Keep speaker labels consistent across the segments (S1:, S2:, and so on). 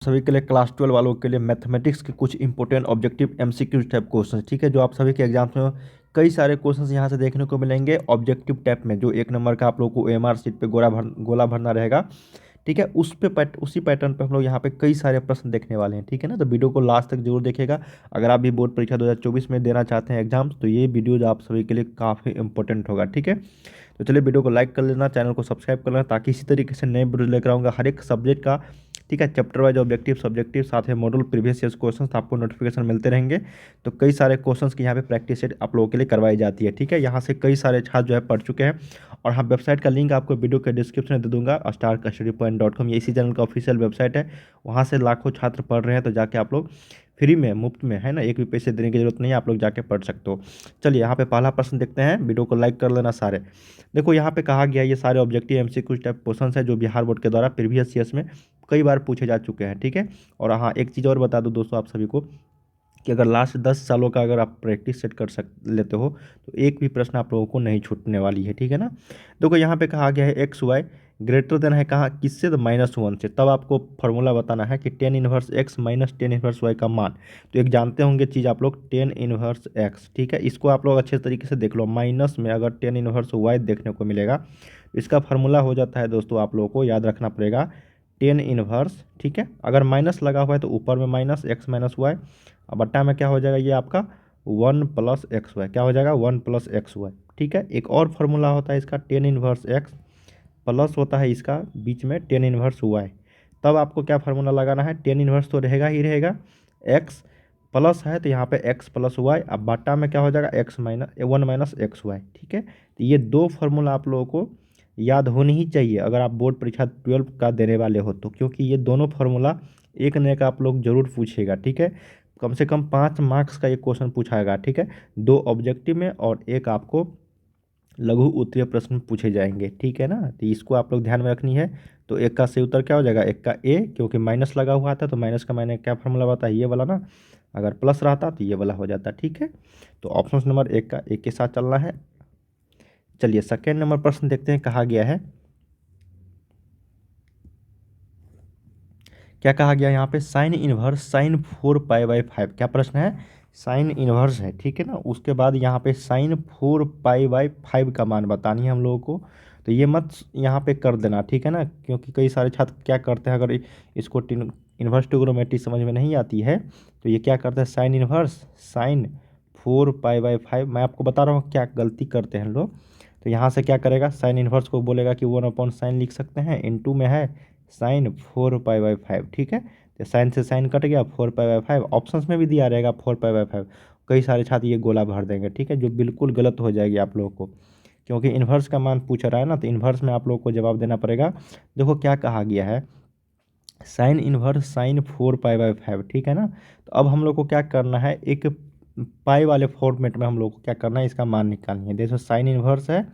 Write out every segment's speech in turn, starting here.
S1: सभी के लिए क्लास 12 वालों के लिए मैथमेटिक्स के कुछ important objective MCQ type question, ठीक है, जो आप सभी के एग्जाम्स में कई सारे क्वेश्चंस यहाँ से देखने को मिलेंगे ऑब्जेक्टिव टाइप में। जो एक नंबर का आप लोग को ओएमआर शीट पे गोला भरना रहेगा, ठीक है, उसी पैटर्न पे हम लोग यहाँ पे कई सारे प्रश्न देखने वाले हैं, ठीक है ना। तो वीडियो को लास्ट तक जरूर देखिएगा। अगर आप भी बोर्ड परीक्षा 2024 में देना चाहते हैं एग्जाम्स, तो ये वीडियो जो आप सभी के लिए काफ़ी इंपॉर्टेंट होगा, ठीक है। तो चलिए वीडियो को लाइक कर लेना, चैनल को सब्सक्राइब कर लेना, ताकि इसी तरीके से नए वीडियो लेकर आऊँगा हर एक सब्जेक्ट का, ठीक है, चैप्टर वाइज ऑब्जेक्टिव सब्जेक्टिव साथ में मॉडल प्रीवियस ईयर क्वेश्चंस आपको नोटिफिकेशन मिलते रहेंगे। तो कई सारे क्वेश्चंस की यहाँ पे प्रैक्टिस सेट आप लोगों के लिए करवाई जाती है, ठीक है। यहाँ से कई सारे छात्र जो है पढ़ चुके हैं, और हाँ, वेबसाइट का लिंक आपको वीडियो के डिस्क्रिप्शन में दे दूंगा। starkstudypoint.com ये इसी चैनल का ऑफिशियल वेबसाइट है। वहाँ से लाखों छात्र पढ़ रहे हैं, तो जाके आप लोग फ्री में, मुफ्त में, है ना, एक भी पैसे देने की जरूरत नहीं है, आप लोग जाके पढ़ सकते हो। चलिए यहाँ पे पहला प्रश्न देखते हैं, वीडियो को लाइक कर लेना सारे। देखो यहाँ पे कहा गया, ये सारे ऑब्जेक्टिव एमसीक्यू टाइप क्वेश्चन है जो बिहार बोर्ड के द्वारा प्रीवियस ईयर्स में कई बार पूछे जा चुके हैं, ठीक है। और हाँ, एक चीज़ और बता दूँ दोस्तों आप सभी को, कि अगर लास्ट 10 सालों का अगर आप प्रैक्टिस सेट कर लेते हो, तो एक भी प्रश्न आप लोगों को नहीं छूटने वाली है, ठीक है ना। देखो यहाँ पे कहा गया है एक्स वाई ग्रेटर देन है, कहाँ, किससे, तो -1 से। तब आपको फॉर्मूला बताना है कि tan inverse x minus tan inverse y का मान। तो एक जानते होंगे चीज़ आप लोग, tan इनवर्स एक्स, ठीक है, इसको आप लोग अच्छे तरीके से देख लो। माइनस में अगर tan इनवर्स वाई देखने को मिलेगा, इसका फार्मूला हो जाता है दोस्तों, आप लोगों को याद रखना पड़ेगा, tan इनवर्स, ठीक है। अगर माइनस लगा हुआ है तो ऊपर में माइनस एक्स माइनस वाई, अब बट्टा में क्या हो जाएगा, ये आपका 1 + XY, क्या हो जाएगा, 1 + XY, ठीक है। एक और फार्मूला होता है इसका, tan इनवर्स एक्स प्लस होता है इसका बीच में tan इनवर्स वाई। तब आपको क्या फार्मूला लगाना है, tan इनवर्स तो रहेगा ही रहेगा, x प्लस है तो यहाँ पे x + y, अब बाटा में क्या हो जाएगा, 1 - XY, ठीक है। तो ये दो फार्मूला आप लोगों को याद होनी ही चाहिए अगर आप बोर्ड परीक्षा 12 का देने वाले हो तो, क्योंकि ये दोनों फार्मूला एक न एक आप लोग जरूर पूछेगा, ठीक है। कम से कम 5 मार्क्स का ये क्वेश्चन पूछाएगा, ठीक है। 2 ऑब्जेक्टिव में और एक आपको लघु उत्तरीय प्रश्न पूछे जाएंगे, ठीक है ना। तो इसको आप लोग ध्यान में रखनी है। तो एक का सही उत्तर क्या हो जाएगा, एक का ए, क्योंकि माइनस लगा हुआ था तो माइनस का मैंने क्या फार्मूला बताया, ये वाला ना। अगर प्लस रहता तो ये वाला हो जाता, ठीक है। तो ऑप्शन नंबर एक का एक के साथ चलना है। चलिए सेकेंड नंबर प्रश्न देखते हैं, कहा गया है, क्या कहा गया यहाँ पे, साइन इनवर्स साइन 4π/5, क्या प्रश्न है, साइन इनवर्स है, ठीक है ना। उसके बाद यहाँ पे साइन 4π/5 का मान बतानी है हम लोगों को। तो ये मत यहाँ पे कर देना, ठीक है ना, क्योंकि कई सारे छात्र क्या करते हैं, अगर इसको इन्वर्स ट्रिग्नोमेट्री समझ में नहीं आती है, तो ये क्या करते हैं, साइन इनवर्स साइन 4π/5। मैं आपको बता रहा हूँ क्या गलती करते हैं लोग। तो यहाँ से क्या करेगा, साइन इनवर्स को बोलेगा कि 1/sin लिख सकते हैं, इनटू में है साइन 4π/5, ठीक है। तो साइन से साइन कट गया, 4π/5 ऑप्शंस में भी दिया रहेगा 4π/5। कई सारे छात्र ये गोला भर देंगे, ठीक है, जो बिल्कुल गलत हो जाएगी आप लोगों को, क्योंकि इन्वर्स का मान पूछ रहा है ना, तो इन्वर्स में आप लोगों को जवाब देना पड़ेगा। देखो क्या कहा गया है, साइन इन्वर्स साइन 4π/5, ठीक है ना। तो अब हम लोग को क्या करना है, एक पाई वाले फॉर्मेट में हम लोग को क्या करना है, इसका मान निकालनी है। देखो साइन इन्वर्स है,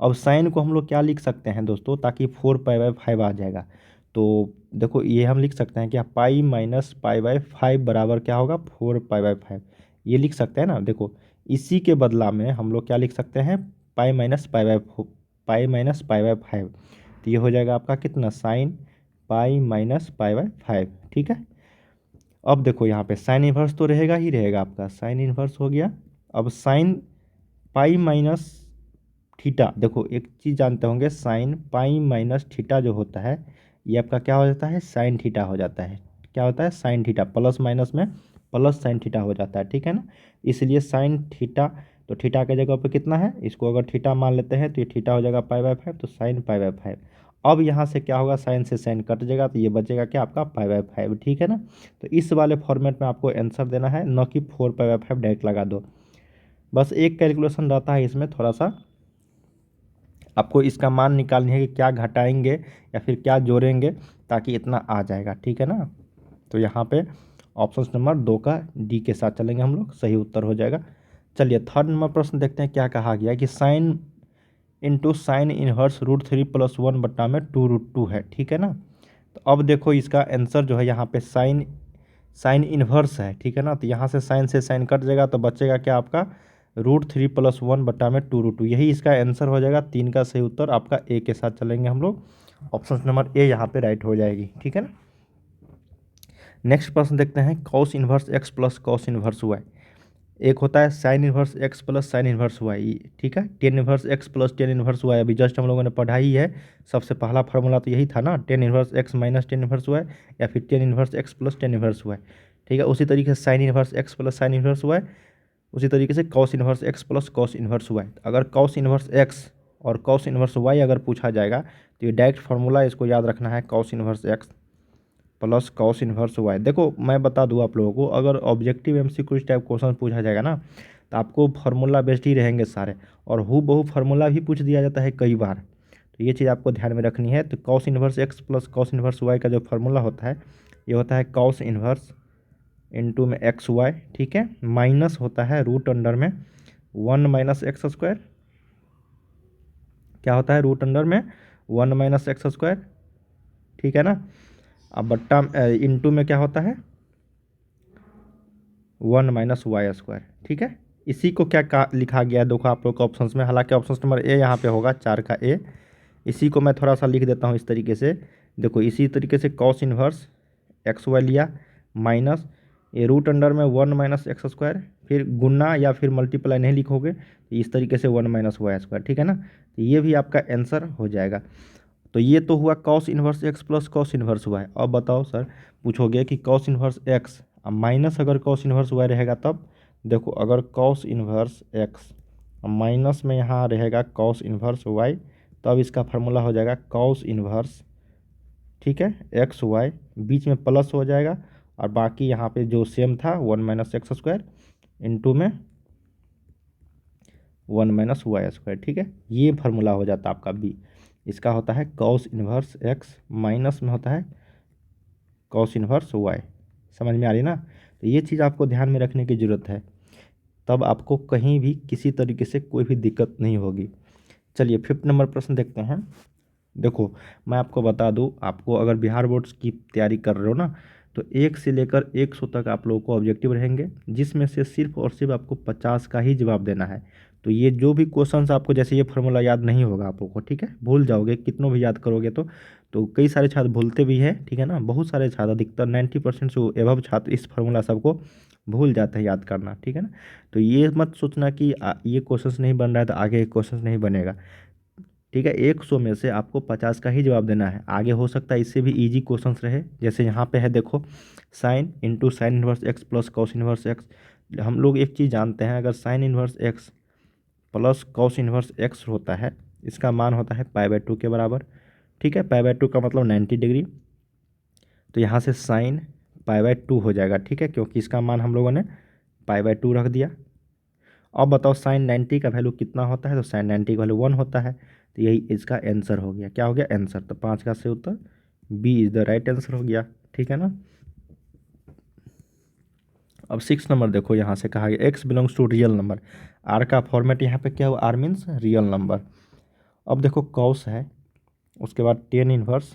S1: अब साइन को हम लोग क्या लिख सकते हैं दोस्तों, ताकि 4π/5 आ जाएगा। तो देखो ये हम लिख सकते हैं क्या, पाई माइनस π/5 बराबर क्या होगा, 4π/5, ये लिख सकते हैं ना। देखो इसी के बदला में हम लोग क्या लिख सकते हैं, पाई माइनस π/5, तो ये हो जाएगा आपका कितना, साइन पाई माइनस π/5, ठीक है। अब देखो यहाँ पे साइन इन्वर्स तो रहेगा ही रहेगा, आपका साइन इन्वर्स हो गया। अब साइन पाई माइनस थीटा, देखो एक चीज़ जानते होंगे, साइन पाई माइनस थीटा जो होता है, ये आपका क्या हो जाता है, साइन थीटा हो जाता है। क्या होता है, साइन थीटा, प्लस माइनस में प्लस साइन थीटा हो जाता है, ठीक है ना। इसलिए साइन थीटा, तो थीटा के जगह पे कितना है, इसको अगर थीटा मान लेते हैं तो ये थीटा हो जाएगा π/5, तो साइन π/5। अब यहाँ से क्या होगा, साइन से साइन कट जाएगा, तो ये बचेगा क्या आपका π/5, ठीक है ना। तो इस वाले फॉर्मेट में आपको आंसर देना है, न कि 4π/5 डायरेक्ट लगा दो। बस एक कैलकुलेशन रहता है इसमें, थोड़ा सा आपको इसका मान निकालनी है कि क्या घटाएंगे या फिर क्या जोड़ेंगे, ताकि इतना आ जाएगा, ठीक है ना। तो यहाँ पे ऑप्शन नंबर 2 का डी के साथ चलेंगे हम लोग, सही उत्तर हो जाएगा। चलिए थर्ड नंबर प्रश्न देखते हैं, क्या कहा गया कि साइन इंटू साइन इनवर्स √3 + 1 बट्टा में 2√2 है, ठीक है ना। तो अब देखो इसका आंसर जो है, यहाँ पे साइन साइन इनवर्स है, ठीक है ना। तो यहाँ से साइन कट जाएगा, तो बचेगा क्या आपका, √3 + 1 बट्टा में 2√2, यही इसका आंसर हो जाएगा। 3 का सही उत्तर आपका ए के साथ चलेंगे हम लोग, ऑप्शन नंबर ए यहाँ पे राइट हो जाएगी, ठीक है ना। नेक्स्ट प्रश्न देखते हैं, cos inverse x plus cos inverse y. एक होता है sine inverse x plus sine inverse y, ठीक है। Tan inverse x plus tan inverse y अभी जस्ट हम लोगों ने पढ़ा ही है। सबसे पहला फार्मूला तो यही था ना, tan inverse x minus tan inverse y, या फिर tan inverse x plus tan inverse y, ठीक है। उसी तरीके से sine inverse x plus sine inverse y, उसी तरीके से cos inverse x plus cos inverse y. अगर कॉस इन्वर्स एक्स और कॉस इन्वर्स वाई अगर पूछा जाएगा तो ये डायरेक्ट फार्मूला इसको याद रखना है, cos inverse x plus cos inverse y. देखो मैं बता दूं आप लोगों को, अगर ऑब्जेक्टिव एमसीक्यू इस टाइप क्वेश्चन पूछा जाएगा ना तो आपको फार्मूला बेस्ड ही रहेंगे सारे, और हूबहू फार्मूला भी पूछ दिया जाता है कई बार। तो ये चीज़ आपको ध्यान में रखनी है। तो cos inverse x plus cos inverse y का जो फार्मूला होता है ये होता है कॉस इन्वर्स इनटू में एक्स वाई, ठीक है, माइनस होता है रूट अंडर में वन माइनस एक्स स्क्वायर। क्या होता है रूट अंडर में वन माइनस एक्स स्क्वायर, ठीक है ना। अब बट्टा इनटू में क्या होता है वन माइनस वाई स्क्वायर, ठीक है। इसी को क्या लिखा गया है देखो आप लोग के ऑप्शंस में, हालांकि ऑप्शन नंबर ए यहाँ पे होगा 4 का ए। इसी को मैं थोड़ा सा लिख देता हूँ इस तरीके से। देखो इसी तरीके से कॉस इन्वर्स एक्स वाई लिया माइनस ये रूट अंडर में वन माइनस एक्स स्क्वायर, फिर गुना या फिर मल्टीप्लाई नहीं लिखोगे तो इस तरीके से वन माइनस वाई स्क्वायर, ठीक है ना। तो ये भी आपका आंसर हो जाएगा। तो ये तो हुआ cos inverse x plus cos inverse y. अब बताओ सर, पूछोगे कि कॉस इन्वर्स एक्स अब माइनस अगर कॉस इन्वर्स वाई रहेगा तब, देखो अगर कॉस इन्वर्स एक्स माइनस में यहाँ रहेगा कॉस इन्वर्स वाई, तब इसका फार्मूला हो जाएगा कॉस इन्वर्स, ठीक है, एक्स वाई, बीच में प्लस हो जाएगा और बाकी यहाँ पे जो सेम था one minus x square into में वन माइनस वाई स्क्वायर, ठीक है। ये फार्मूला हो जाता है आपका बी। इसका होता है कॉस इन्वर्स एक्स माइनस में होता है कॉस इन्वर्स वाई। समझ में आ रही ना। तो ये चीज़ आपको ध्यान में रखने की ज़रूरत है, तब आपको कहीं भी किसी तरीके से कोई भी दिक्कत नहीं होगी। चलिए 5th नंबर प्रश्न देखते हैं। देखो मैं आपको बता दूं, आपको अगर बिहार बोर्ड्स की तैयारी कर रहे हो ना तो 1 से लेकर 100 तक आप लोगों को ऑब्जेक्टिव रहेंगे, जिसमें से सिर्फ और सिर्फ आपको 50 का ही जवाब देना है। तो ये जो भी क्वेश्चंस आपको, जैसे ये फार्मूला याद नहीं होगा आप लोगों को, ठीक है, भूल जाओगे कितनों भी याद करोगे तो कई सारे छात्र भूलते भी हैं, ठीक है ना। बहुत सारे छात्र, अधिकतर 90% से एभव छात्र इस फार्मूला सबको भूल जाते हैं याद करना, ठीक है ना। तो ये मत सोचना कि ये क्वेश्चंस नहीं बन रहा है तो आगे क्वेश्चंस नहीं बनेगा, ठीक है। 100 में से आपको 50 का ही जवाब देना है। आगे हो सकता है इससे भी इजी क्वेश्चंस रहे, जैसे यहाँ पे है देखो, sine into sine inverse x plus cos inverse x. हम लोग एक चीज़ जानते हैं, अगर sign inverse x plus cos inverse x होता है, इसका मान होता है पाई बाय 2 के बराबर, ठीक है। पाई बाय 2 का मतलब 90 डिग्री, तो यहाँ से साइन पाई बाय 2 हो जाएगा, ठीक है, क्योंकि इसका मान हम लोगों ने पाई बाय 2 रख दिया। अब बताओ साइन 90 का वैल्यू कितना होता है, तो साइन 90 का वैल्यू 1 होता है। तो यही इसका आंसर हो गया। क्या हो गया आंसर, तो 5 का से उत्तर B is the right answer हो गया, ठीक है ना। अब 6 नंबर देखो, यहाँ से कहा गया x belongs to real number. R का फॉर्मेट यहाँ पे क्या हुआ, आर मीन्स रियल नंबर। अब देखो कॉस है, उसके बाद टेन इन्वर्स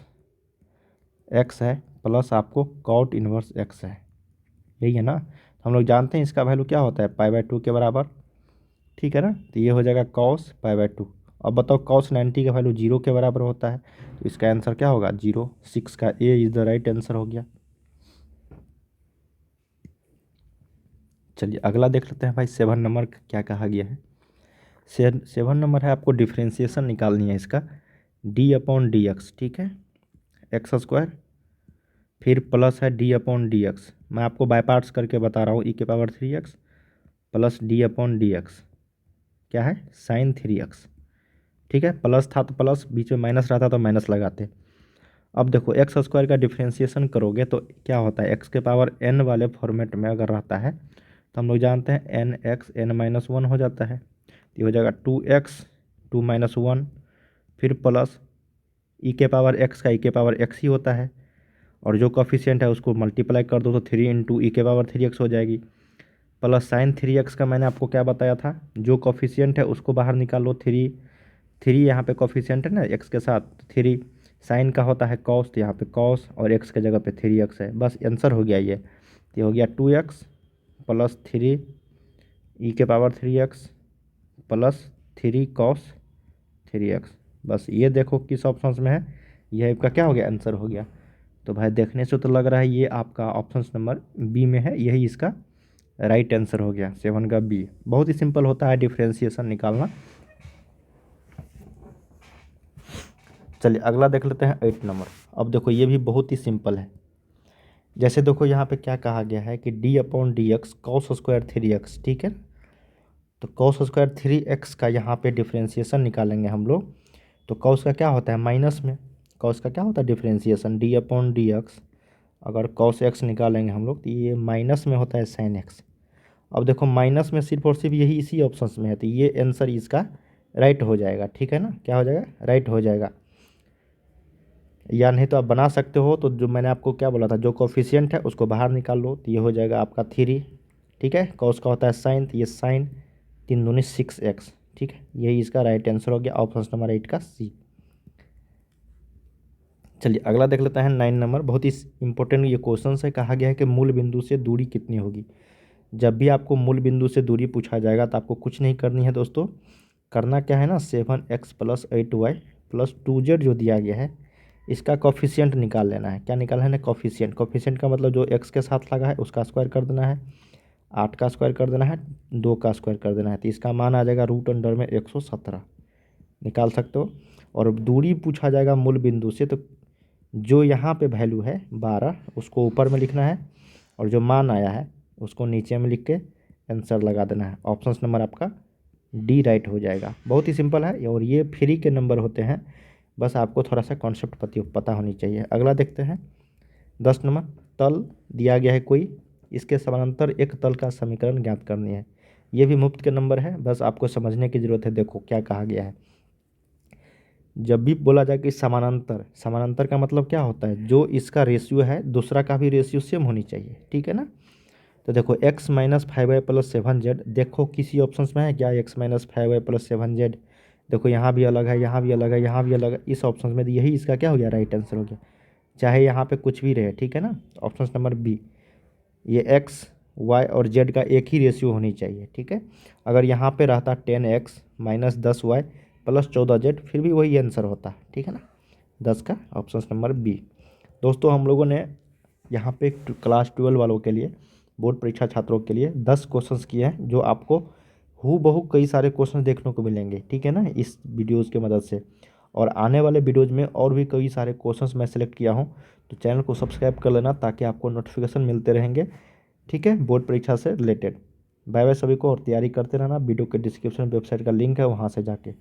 S1: एक्स है, प्लस आपको कॉट इन्वर्स एक्स है, यही है ना। हम लोग जानते हैं इसका वैल्यू क्या होता है पाई बाय 2 के बराबर, ठीक है ना। तो ये हो जाएगा कॉस पाई बाय 2। अब बताओ कॉस 90 का वैल्यू 0 के बराबर होता है, तो इसका आंसर क्या होगा 0। 6 का ए इज द राइट आंसर हो गया। चलिए अगला देख लेते हैं भाई, 7 नंबर का क्या कहा गया है। 7 नंबर है, आपको डिफ्रेंशिएशन निकालनी है इसका, डी अपॉन डी एक्स, ठीक है, एक्स स्क्वायर, फिर प्लस है डी अपॉन डी एक्स। मैं आपको बाय पार्ट्स करके बता रहा हूँ, ई के power 3x plus D upon D x क्या है साइन 3x, ठीक है। प्लस था तो प्लस, बीच में माइनस रहता तो माइनस लगाते। अब देखो एक्स स्क्वायर का डिफ्रेंशिएशन करोगे तो क्या होता है, एक्स के पावर n वाले फॉर्मेट में अगर रहता है तो हम लोग जानते हैं n x n minus one हो जाता है। तो ये हो जाएगा 2x 2 माइनस वन, फिर प्लस ई के पावर एक्स का ई के पावर एक्स ही होता है, और जो कॉफिशिएंट है उसको मल्टीप्लाई कर दो तो 3 इंटू ई के पावर 3x हो जाएगी, प्लस साइन 3x का मैंने आपको क्या बताया था, जो कॉफिशिएंट है उसको बाहर निकालो, 3 यहाँ पे कॉफिशिएंट है ना एक्स के साथ, 3 साइन का होता है कॉस, तो यहाँ पे कॉस और एक्स के जगह पे 3x है, बस आंसर हो गया ये हो गया 2x प्लस 3 ई के power 3x plus 3 cos 3x। बस ये देखो किस ऑप्शन में है, यह आपका क्या हो गया आंसर हो गया। तो भाई देखने से तो लग रहा है ये आपका ऑप्शन नंबर बी में है, यही इसका राइट आंसर हो गया 7 का बी। बहुत ही सिंपल होता है डिफ्रेंशिएशन निकालना। चलिए अगला देख लेते हैं 8 नंबर। अब देखो ये भी बहुत ही सिंपल है। जैसे देखो यहाँ पे क्या कहा गया है कि D upon D x cos square 3x, ठीक है। तो कॉस स्क्वायर 3x का यहाँ पे डिफ्रेंशिएशन निकालेंगे हम लोग। तो कॉस का क्या होता है माइनस में, कॉस का क्या होता है differentiation D upon D x. अगर कॉस एक्स निकालेंगे हम लोग तो ये माइनस में होता है साइन एक्स। अब देखो माइनस में सिर्फ और सिर्फ यही इसी ऑप्शन में है, तो ये आंसर इसका राइट हो जाएगा, ठीक है ना। क्या हो जाएगा, राइट हो जाएगा। या नहीं तो आप बना सकते हो, तो जो मैंने आपको क्या बोला था, जो कोफिशिएंट है उसको बाहर निकाल लो, तो ये हो जाएगा आपका 3, ठीक है। कॉस का होता है साइन, तो ये साइन 3 दूनी 6x, ठीक है। यही इसका राइट आंसर हो गया ऑप्शन नंबर 8 का सी। चलिए अगला देख लेते हैं 9 नंबर। बहुत ही इंपॉर्टेंट ये क्वेश्चन है। कहा गया है कि मूल बिंदु से दूरी कितनी होगी। जब भी आपको मूल बिंदु से दूरी पूछा जाएगा तो आपको कुछ नहीं करनी है दोस्तों। करना क्या है ना, 7x + 8y + 2z जो दिया गया है इसका कॉफिशिएंट निकाल लेना है। क्या निकालना है ना, कॉफिशिएंट। कॉफिशिएंट का मतलब जो x के साथ लगा है उसका स्क्वायर कर देना है, 8 का स्क्वायर कर देना है, 2 का स्क्वायर कर देना है, तो इसका मान आ जाएगा √117 निकाल सकते हो। और दूरी पूछा जाएगा मूल बिंदु से, तो जो यहाँ पे वैल्यू है 12 उसको ऊपर में लिखना है, और जो मान आया है उसको नीचे में लिख के आंसर लगा देना है। ऑप्शन नंबर आपका डी राइट हो जाएगा। बहुत ही सिंपल है, और ये फ्री के नंबर होते हैं, बस आपको थोड़ा सा कॉन्सेप्ट पता होनी चाहिए। अगला देखते हैं 10 नंबर। तल दिया गया है कोई, इसके समानांतर एक तल का समीकरण ज्ञात करनी है। ये भी मुफ्त के नंबर है, बस आपको समझने की ज़रूरत है। देखो क्या कहा गया है, जब भी बोला जाए कि समानांतर, समानांतर का मतलब क्या होता है, जो इसका रेशियो है दूसरा का भी रेशियो सेम होनी चाहिए, ठीक है ना। तो देखो x - 5y + 7z, देखो किसी ऑप्शन में है क्या x - 5y + 7z। देखो यहाँ भी अलग है, यहाँ भी अलग है, यहाँ भी अलग है, इस ऑप्शन में यही इसका क्या हो गया, राइट आंसर हो गया। चाहे यहाँ पे कुछ भी रहे, ठीक है ना। ऑप्शन नंबर बी, ये x y और z का एक ही रेशियो होनी चाहिए, ठीक है। अगर यहाँ पे रहता 10x - 10y + 14z फिर भी वही आंसर होता, ठीक है ना। 10 का ऑप्शन नंबर बी। दोस्तों हम लोगों ने यहाँ पे क्लास 12 वालों के लिए, बोर्ड परीक्षा छात्रों के लिए 10 क्वेश्चंस किए हैं, जो आपको हूबहू कई सारे क्वेश्चन देखने को मिलेंगे, ठीक है ना, इस वीडियोज़ की मदद से। और आने वाले वीडियोज़ में और भी कई सारे क्वेश्चंस मैं सेलेक्ट किया हूँ, तो चैनल को सब्सक्राइब कर लेना ताकि आपको नोटिफिकेशन मिलते रहेंगे, ठीक है, बोर्ड परीक्षा से रिलेटेड। बाय बाय सभी को, और तैयारी करते रहना। वीडियो के डिस्क्रिप्शन में वेबसाइट का लिंक है, वहाँ से जाके